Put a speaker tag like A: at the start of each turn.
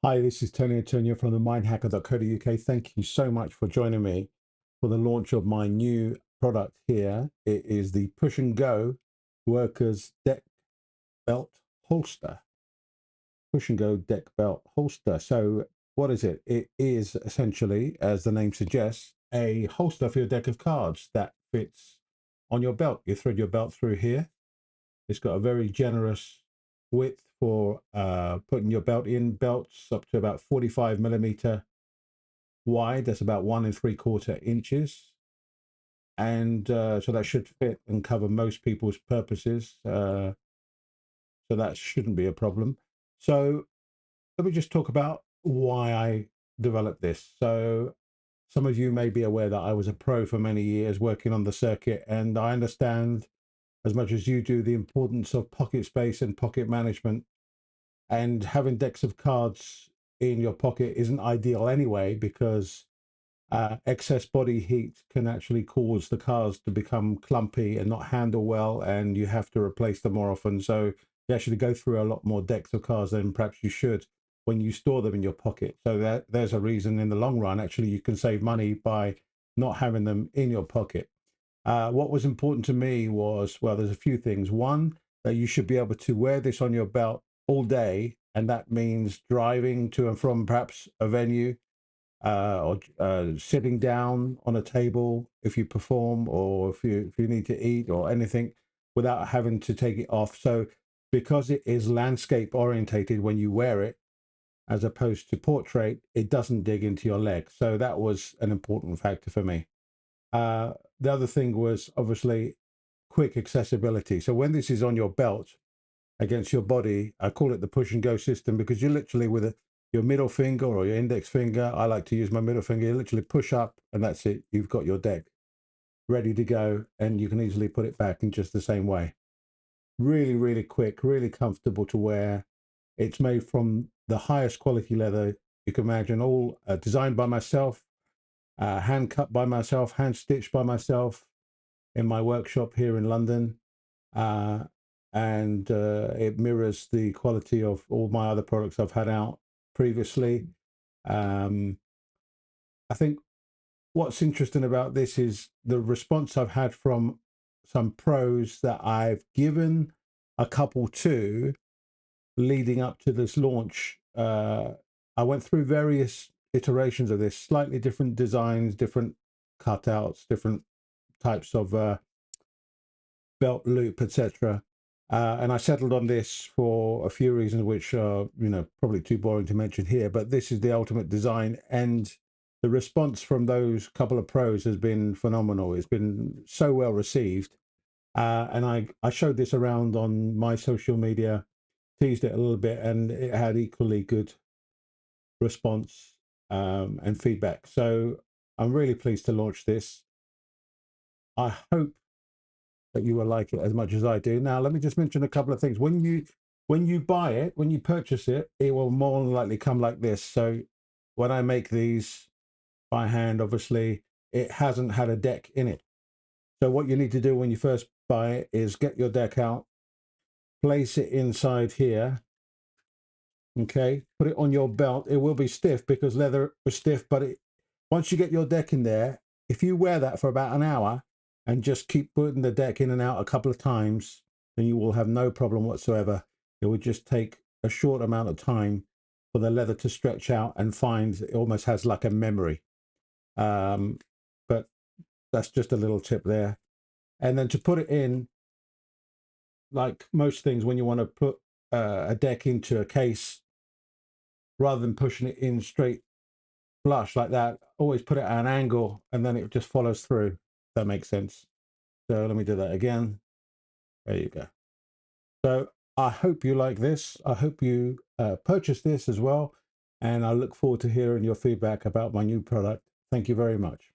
A: Hi, this is Tony Antonio from the mindhacker.co.uk. Thank you so much for joining me for the launch of my new product here. It is the Push and Go Workers Deck Belt Holster. Push and Go Deck Belt Holster. So what is it? It is essentially, as the name suggests, a holster for your deck of cards that fits on your belt. You thread your belt through here. It's got a very generous width for putting your belt in. Belts up to about 45mm wide. That's about 1 3/4 inches. And so that should fit and cover most people's purposes. So that shouldn't be a problem. So let me just talk about why I developed this. So some of you may be aware that I was a pro for many years working on the circuit, and I understand as much as you do the importance of pocket space and pocket management. And having decks of cards in your pocket isn't ideal anyway, because excess body heat can actually cause the cards to become clumpy and not handle well, and you have to replace them more often. So you actually go through a lot more decks of cards than perhaps you should when you store them in your pocket. So there's a reason in the long run, actually, you can save money by not having them in your pocket. What was important to me was, well, there's a few things. One, that you should be able to wear this on your belt all day, and that means driving to and from perhaps a venue, or sitting down on a table if you perform, or if you need to eat or anything, without having to take it off. So because it is landscape orientated when you wear it, as opposed to portrait, it doesn't dig into your leg. So that was an important factor for me. The other thing was obviously quick accessibility. So when this is on your belt against your body, I call it the push and go system, because you literally with your middle finger or your index finger, I like to use my middle finger, you literally push up and that's it. You've got your deck ready to go, and you can easily put it back in just the same way. Really, really quick, really comfortable to wear. It's made from the highest quality leather you can imagine, all designed by myself, hand cut by myself, hand stitched by myself in my workshop here in London. Uh, and it mirrors the quality of all my other products I've had out previously. Um, I think what's interesting about this is the response I've had from some pros that I've given a couple to leading up to this launch. I went through various iterations of this, slightly different designs, different cutouts, different types of belt loop, etc. And I settled on this for a few reasons, which are, probably too boring to mention here. But this is the ultimate design, and the response from those couple of pros has been phenomenal. It's been so well received, and I showed this around on my social media, teased it a little bit, and it had equally good response and feedback. So I'm really pleased to launch this. I hope that you will like it as much as I do. Now, let me just mention a couple of things. When you buy it, when you purchase it, it will more than likely come like this. So when I make these by hand, obviously, it hasn't had a deck in it. So what you need to do when you first buy it is get your deck out, place it inside here. Okay, put it on your belt. It will be stiff because leather is stiff, but once you get your deck in there, if you wear that for about an hour and just keep putting the deck in and out a couple of times, then you will have no problem whatsoever. It would just take a short amount of time for the leather to stretch out and find it almost has like a memory. But that's just a little tip there. And then to put it in, like most things, when you want to put a deck into a case, rather than pushing it in straight flush like that, always put it at an angle, and then it just follows through. If that makes sense. So let me do that again. There you go. So I hope you like this. I hope you purchase this as well. And I look forward to hearing your feedback about my new product. Thank you very much.